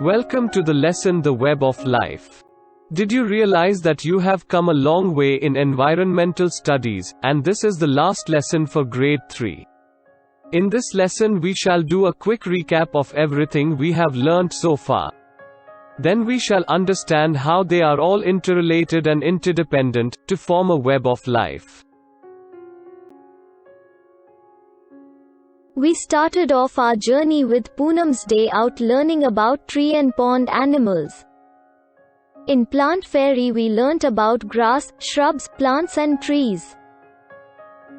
Welcome to the lesson The Web of Life. Did you realize that you have come a long way in environmental studies, and this is the last lesson for grade 3. In this lesson we shall do a quick recap of everything we have learnt so far. Then we shall understand how they are all interrelated and interdependent, to form a web of life. We started off our journey with Poonam's day out learning about tree and pond animals. In Plant Fairy we learnt about grass, shrubs, plants and trees.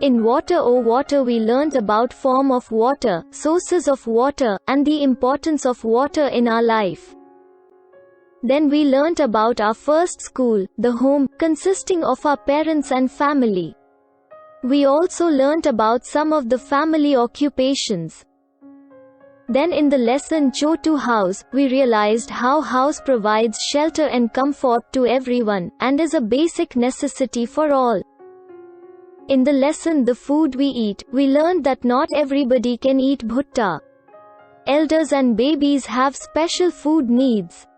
In Water O Water we learnt about form of water, sources of water, and the importance of water in our life. Then we learnt about our first school, the home, consisting of our parents and family. We also learnt about some of the family occupations. Then in the lesson Chotu House, we realized how house provides shelter and comfort to everyone, and is a basic necessity for all. In the lesson The Food We Eat, we learned that not everybody can eat bhutta. Elders and babies have special food needs.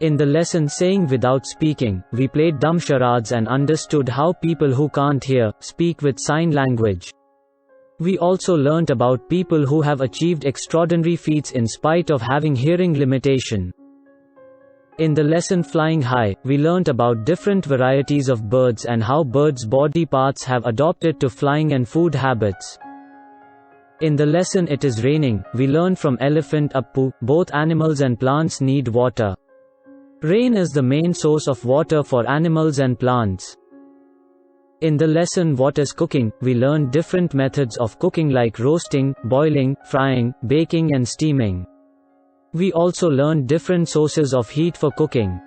In the lesson Saying Without Speaking, we played dumb charades and understood how people who can't hear, speak with sign language. We also learnt about people who have achieved extraordinary feats in spite of having hearing limitation. In the lesson Flying High, we learnt about different varieties of birds and how birds' body parts have adopted to flying and food habits. In the lesson It Is Raining, we learned from Elephant Appu, both animals and plants need water. Rain is the main source of water for animals and plants. In the lesson What is Cooking, we learned different methods of cooking like roasting, boiling, frying, baking and steaming. We also learned different sources of heat for cooking.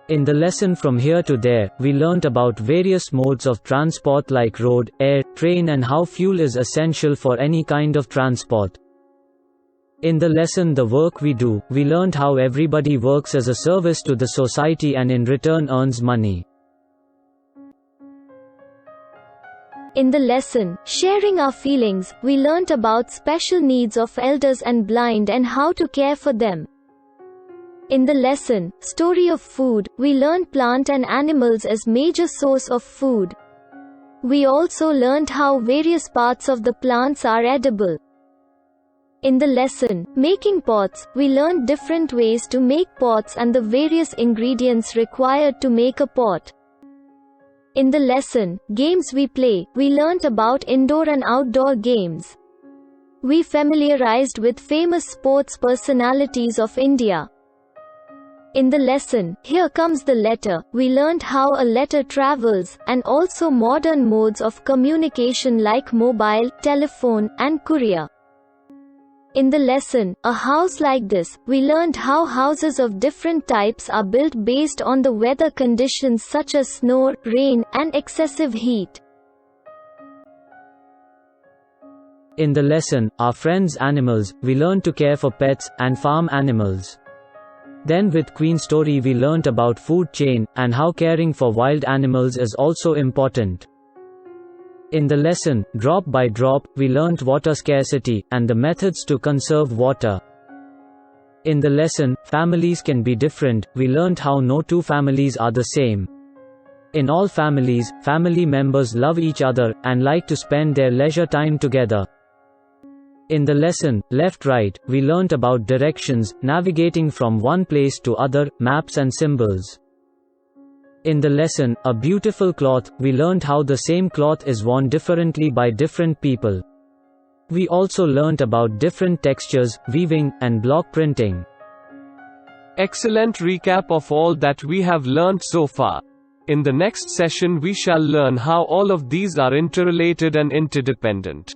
In the lesson From Here to There, we learnt about various modes of transport like road, air, train and how fuel is essential for any kind of transport. In the lesson The Work We Do, we learned how everybody works as a service to the society and in return earns money. In the lesson Sharing Our Feelings, we learnt about special needs of elders and blind and how to care for them. In the lesson Story of Food, we learnt plant and animals as major source of food. We also learnt how various parts of the plants are edible. In the lesson Making Pots, we learned different ways to make pots and the various ingredients required to make a pot. In the lesson Games We Play, we learnt about indoor and outdoor games. We familiarized with famous sports personalities of India. In the lesson Here Comes the Letter, we learnt how a letter travels, and also modern modes of communication like mobile, telephone, and courier. In the lesson A House Like This, we learned how houses of different types are built based on the weather conditions such as snow, rain, and excessive heat. In the lesson Our Friends Animals, we learned to care for pets and farm animals. Then with Queen Story we learnt about food chain and how caring for wild animals is also important. In the lesson Drop by Drop, we learnt water scarcity and the methods to conserve water. In the lesson Families Can Be Different, we learnt how no two families are the same. In all families, family members love each other and like to spend their leisure time together. In the lesson Left Right, we learnt about directions, navigating from one place to other, maps and symbols. In the lesson A Beautiful Cloth, we learnt how the same cloth is worn differently by different people. We also learnt about different textures, weaving, and block printing. Excellent recap of all that we have learnt so far. In the next session we shall learn how all of these are interrelated and interdependent.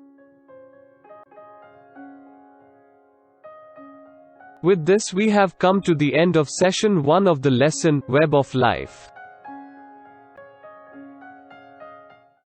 With this we have come to the end of session 1 of the lesson Web of Life.